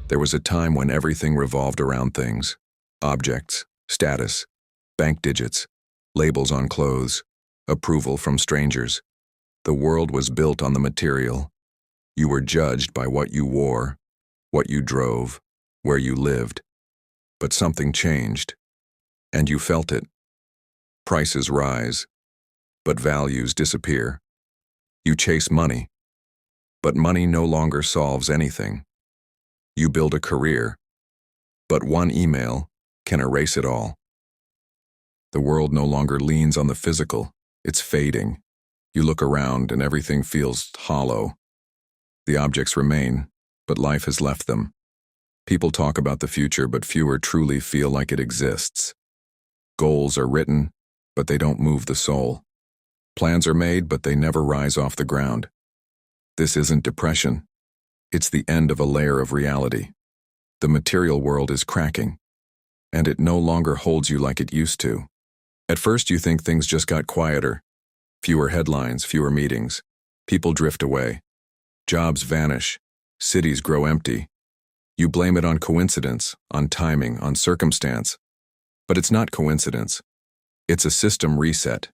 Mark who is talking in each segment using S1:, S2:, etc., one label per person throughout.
S1: There was a time when everything revolved around things: objects, status, bank digits, labels on clothes, approval from strangers. The world was built on the material. You were judged by what you wore, what you drove, where you lived. But something changed, and you felt it. Prices rise, but values disappear. You chase money, but money no longer solves anything. You build a career, but one email can erase it all. The world no longer leans on the physical, it's fading. You look around and everything feels hollow. The objects remain, but life has left them. People talk about the future, but fewer truly feel like it exists. Goals are written, but they don't move the soul. Plans are made, but they never rise off the ground. This isn't depression. It's the end of a layer of reality. The material world is cracking, and it no longer holds you like it used to. At first you think things just got quieter. Fewer headlines, fewer meetings. People drift away. Jobs vanish. Cities grow empty. You blame it on coincidence, on timing, on circumstance. But it's not coincidence. It's a system reset.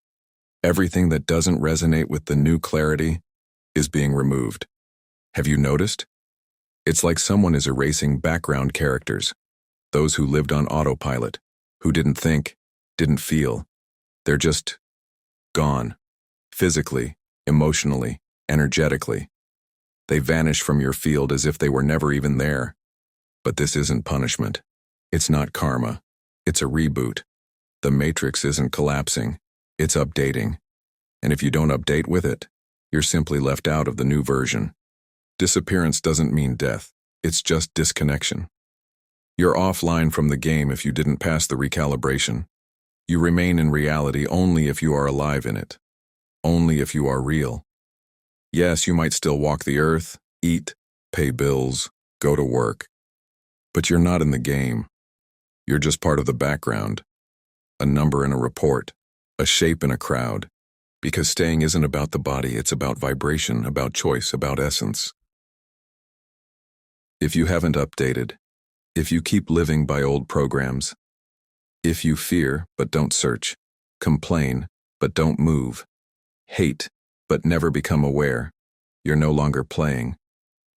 S1: Everything that doesn't resonate with the new clarity is being removed. Have you noticed? It's like someone is erasing background characters, those who lived on autopilot, who didn't think, didn't feel. They're just gone. Physically, emotionally, energetically. They vanish from your field as if they were never even there. But this isn't punishment. It's not karma. It's a reboot. The matrix isn't collapsing. It's updating. And if you don't update with it, you're simply left out of the new version. Disappearance doesn't mean death. It's just disconnection. You're offline from the game if you didn't pass the recalibration. You remain in reality only if you are alive in it. Only if you are real. Yes, you might still walk the earth, eat, pay bills, go to work. But you're not in the game. You're just part of the background. A number in a report. A shape in a crowd. Because staying isn't about the body, it's about vibration, about choice, about essence. If you haven't updated, if you keep living by old programs, if you fear but don't search, complain but don't move, hate but never become aware, you're no longer playing.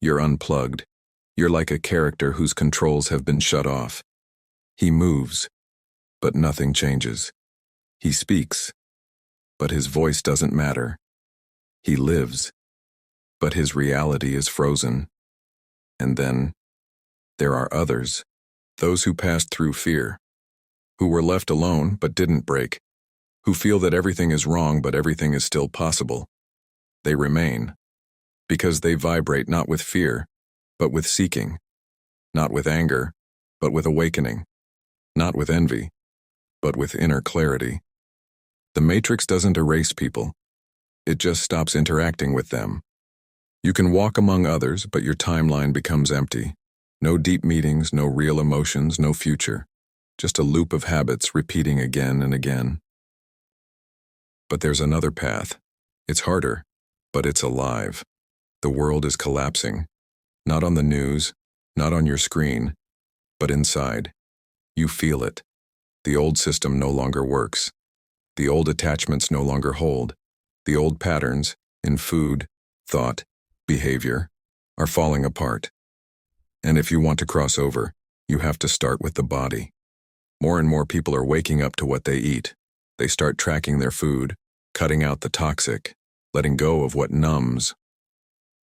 S1: You're unplugged. You're like a character whose controls have been shut off. He moves, but nothing changes. He speaks, but his voice doesn't matter. He lives, but his reality is frozen. And then, there are others, those who passed through fear, who were left alone but didn't break, who feel that everything is wrong but everything is still possible. They remain, because they vibrate not with fear, but with seeking, not with anger, but with awakening, not with envy, but with inner clarity. The matrix doesn't erase people. It just stops interacting with them. You can walk among others, but your timeline becomes empty. No deep meetings, no real emotions, no future. Just a loop of habits repeating again and again. But there's another path. It's harder, but it's alive. The world is collapsing. Not on the news, not on your screen, but inside. You feel it. The old system no longer works. The old attachments no longer hold. The old patterns in food, thought, behavior are falling apart. And if you want to cross over, you have to start with the body. More and more people are waking up to what they eat. They start tracking their food, cutting out the toxic, letting go of what numbs.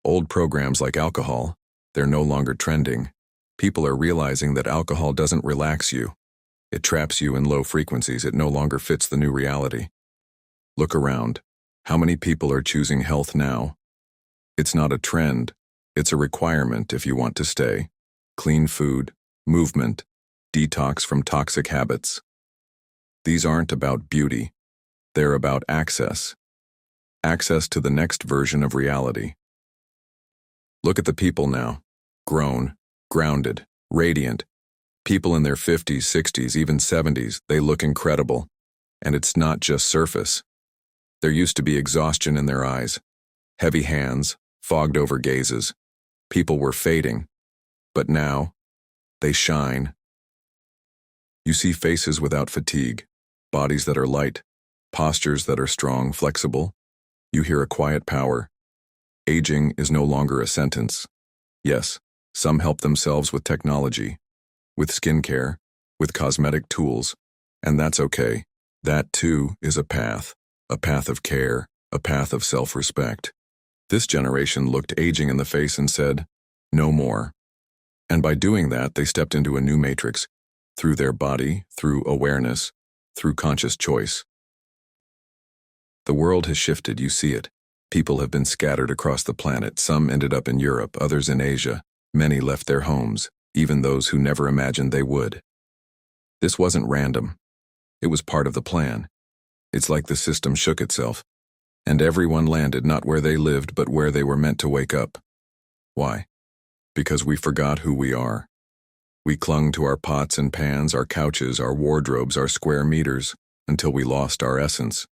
S1: Old programs like alcohol, they're no longer trending. People are realizing that alcohol doesn't relax you. It traps you in low frequencies. It no longer fits the new reality. Look around. How many people are choosing health now? It's not a trend. It's a requirement if you want to stay. Clean food, movement, detox from toxic habits. These aren't about beauty. They're about access. Access to the next version of reality. Look at the people now. Grown, grounded, radiant. People in their 50s, 60s, even 70s, they look incredible. And it's not just surface. There used to be exhaustion in their eyes, heavy hands, fogged over gazes. People were fading, but now, they shine. You see faces without fatigue, bodies that are light, postures that are strong, flexible. You hear a quiet power. Aging is no longer a sentence. Yes, some help themselves with technology, with skincare, with cosmetic tools, and that's okay. That too is a path of care, a path of self-respect. This generation looked aging in the face and said, no more. And by doing that, they stepped into a new matrix, through their body, through awareness, through conscious choice. The world has shifted, you see it. People have been scattered across the planet. Some ended up in Europe, others in Asia. Many left their homes, even those who never imagined they would. This wasn't random. It was part of the plan. It's like the system shook itself, and everyone landed not where they lived, but where they were meant to wake up. Why? Because we forgot who we are. We clung to our pots and pans, our couches, our wardrobes, our square meters, until we lost our essence.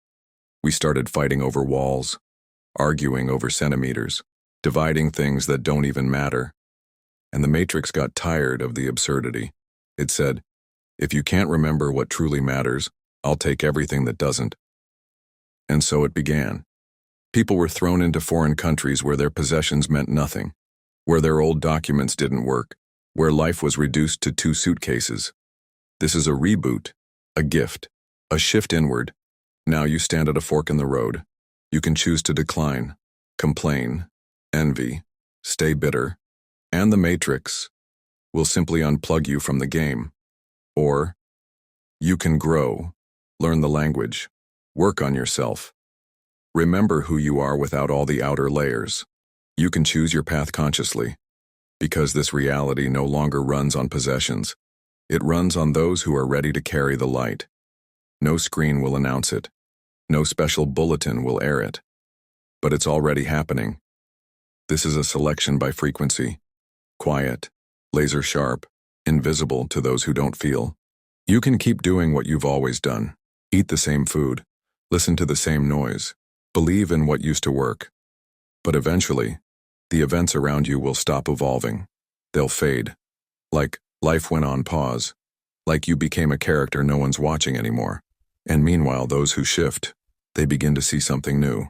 S1: We started fighting over walls, arguing over centimeters, dividing things that don't even matter. And the Matrix got tired of the absurdity. It said, if you can't remember what truly matters, I'll take everything that doesn't. And so it began. People were thrown into foreign countries where their possessions meant nothing, where their old documents didn't work, where life was reduced to 2 suitcases. This is a reboot, a gift, a shift inward. Now you stand at a fork in the road. You can choose to decline, complain, envy, stay bitter, and the Matrix will simply unplug you from the game. Or you can grow, learn the language, work on yourself. Remember who you are without all the outer layers. You can choose your path consciously, because this reality no longer runs on possessions. It runs on those who are ready to carry the light. No screen will announce it. No special bulletin will air it. But it's already happening. This is a selection by frequency. Quiet, laser sharp, invisible to those who don't feel. You can keep doing what you've always done. Eat the same food. Listen to the same noise. Believe in what used to work. But eventually, the events around you will stop evolving. They'll fade. Like life went on pause. Like you became a character no one's watching anymore. And meanwhile, those who shift, they begin to see something new.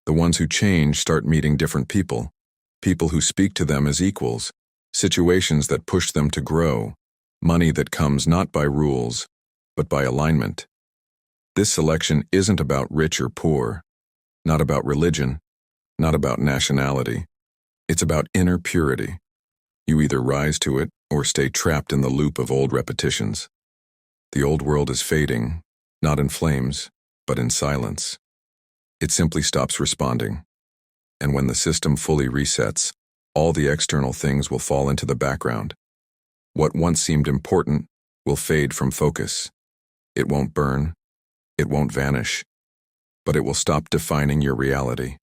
S1: The ones who change start meeting different people. People who speak to them as equals. Situations that push them to grow. Money that comes not by rules, but by alignment. This selection isn't about rich or poor. Not about religion. Not about nationality. It's about inner purity. You either rise to it or stay trapped in the loop of old repetitions. The old world is fading, not in flames, but in silence. It simply stops responding. And when the system fully resets, all the external things will fall into the background. What once seemed important will fade from focus. It won't burn, it won't vanish, but it will stop defining your reality.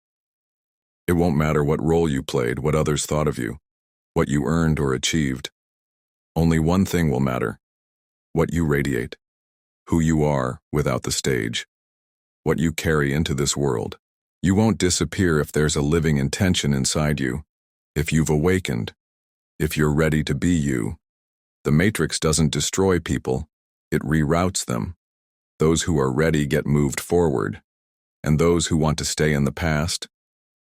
S1: It won't matter what role you played, what others thought of you, what you earned or achieved. Only one thing will matter: what you radiate, who you are without the stage, what you carry into this world. You won't disappear if there's a living intention inside you, if you've awakened, if you're ready to be you. The Matrix doesn't destroy people, it reroutes them. Those who are ready get moved forward, and those who want to stay in the past,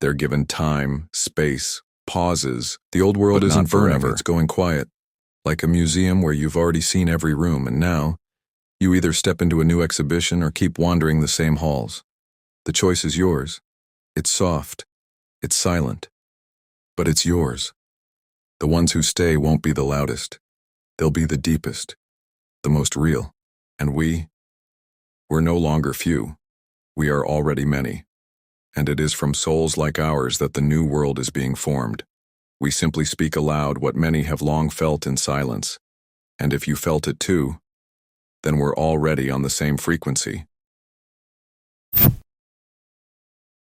S1: they're given time, space, pauses. The old world isn't burning, it's going quiet. Like a museum where you've already seen every room, and now, you either step into a new exhibition or keep wandering the same halls. The choice is yours. It's soft. It's silent. But it's yours. The ones who stay won't be the loudest. They'll be the deepest, the most real. And we're no longer few. We are already many. And it is from souls like ours that the new world is being formed. We simply speak aloud what many have long felt in silence. And if you felt it too, then we're already on the same frequency.